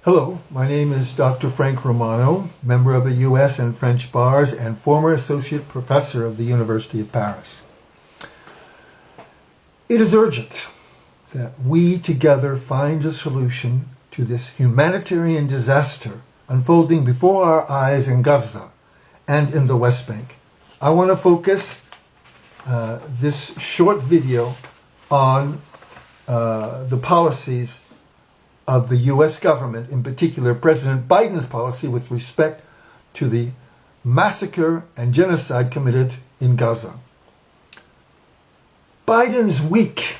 Hello, my name is Dr. Frank Romano, member of the U.S. and French bars and former associate professor of the University of Paris. It is urgent that we together find a solution to this humanitarian disaster unfolding before our eyes in Gaza and in the West Bank. I want to focus this short video on the policies of the U.S. government, in particular President Biden's policy with respect to the massacre and genocide committed in Gaza. Biden's weak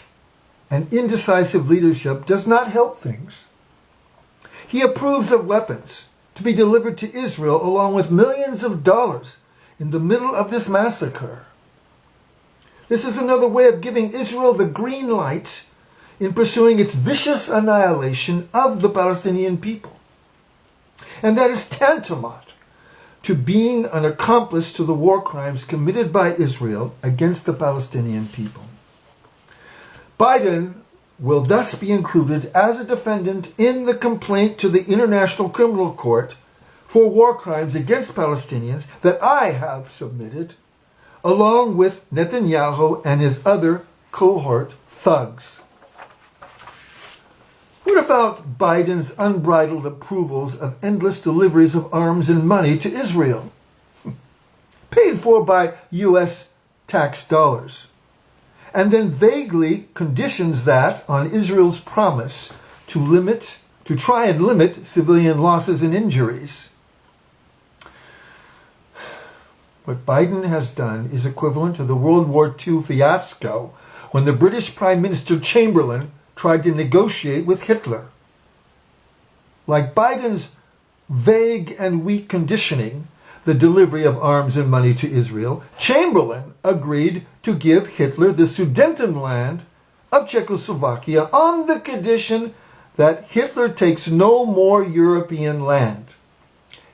and indecisive leadership does not help things. He approves of weapons to be delivered to Israel along with millions of dollars in the middle of this massacre. This is another way of giving Israel the green light in pursuing its vicious annihilation of the Palestinian people. And that is tantamount to being an accomplice to the war crimes committed by Israel against the Palestinian people. Biden will thus be included as a defendant in the complaint to the International Criminal Court for war crimes against Palestinians that I have submitted, along with Netanyahu and his other cohort thugs. What about Biden's unbridled approvals of endless deliveries of arms and money to Israel, paid for by U.S. tax dollars, and then vaguely conditions that on Israel's promise to try and limit civilian losses and injuries? What Biden has done is equivalent to the World War II fiasco when the British Prime Minister Chamberlain tried to negotiate with Hitler. Like Biden's vague and weak conditioning the delivery of arms and money to Israel, Chamberlain agreed to give Hitler the Sudetenland of Czechoslovakia on the condition that Hitler takes no more European land.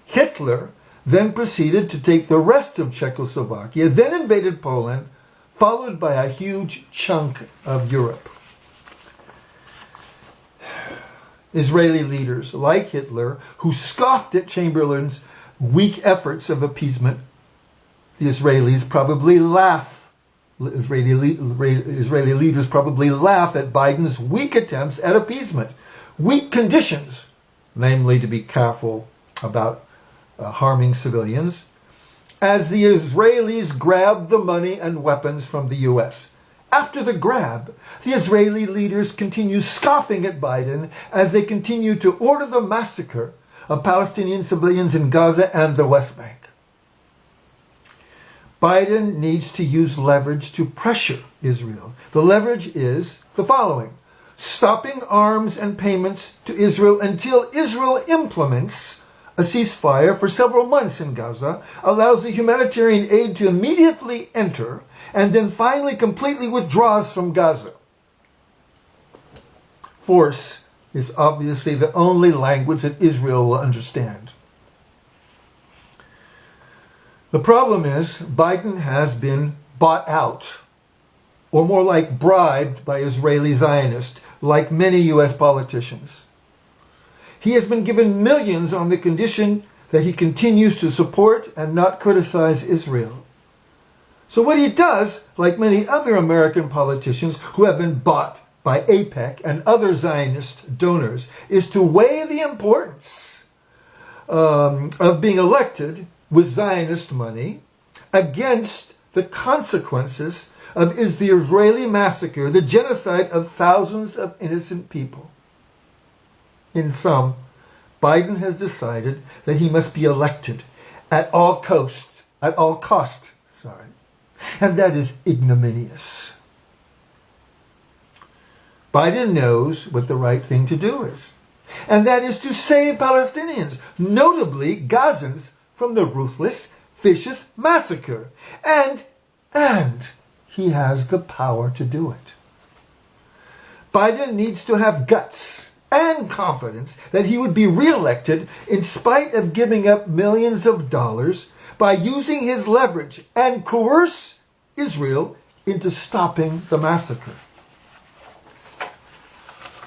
Hitler then proceeded to take the rest of Czechoslovakia, then invaded Poland, followed by a huge chunk of Europe. Israeli leaders, like Hitler, who scoffed at Chamberlain's weak efforts of appeasement, the Israeli leaders probably laugh at Biden's weak attempts at appeasement, weak conditions, namely to be careful about harming civilians, as the Israelis grabbed the money and weapons from the U.S. After the grab, the Israeli leaders continue scoffing at Biden as they continue to order the massacre of Palestinian civilians in Gaza and the West Bank. Biden needs to use leverage to pressure Israel. The leverage is the following: stopping arms and payments to Israel until Israel implements a ceasefire for several months in Gaza, allows the humanitarian aid to immediately enter, and then finally completely withdraws from Gaza. Force is obviously the only language that Israel will understand. The problem is Biden has been bought out, or more like bribed by Israeli Zionists, like many U.S. politicians. He has been given millions on the condition that he continues to support and not criticize Israel. So what he does, like many other American politicians who have been bought by AIPAC and other Zionist donors, is to weigh the importance of being elected with Zionist money against the consequences of the Israeli massacre, the genocide of thousands of innocent people. In sum, Biden has decided that he must be elected at all costs, and that is ignominious. Biden knows what the right thing to do is, and that is to save Palestinians, notably Gazans, from the ruthless, vicious massacre. And he has the power to do it. Biden needs to have guts and confidence that he would be reelected in spite of giving up millions of dollars by using his leverage and coerce Israel into stopping the massacre.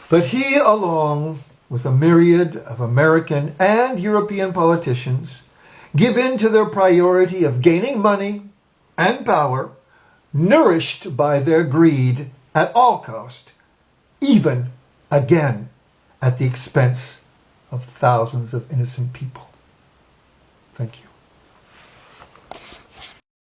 But he, along with a myriad of American and European politicians give in to their priority of gaining money and power, nourished by their greed at all cost, even again at the expense of thousands of innocent people. Thank you.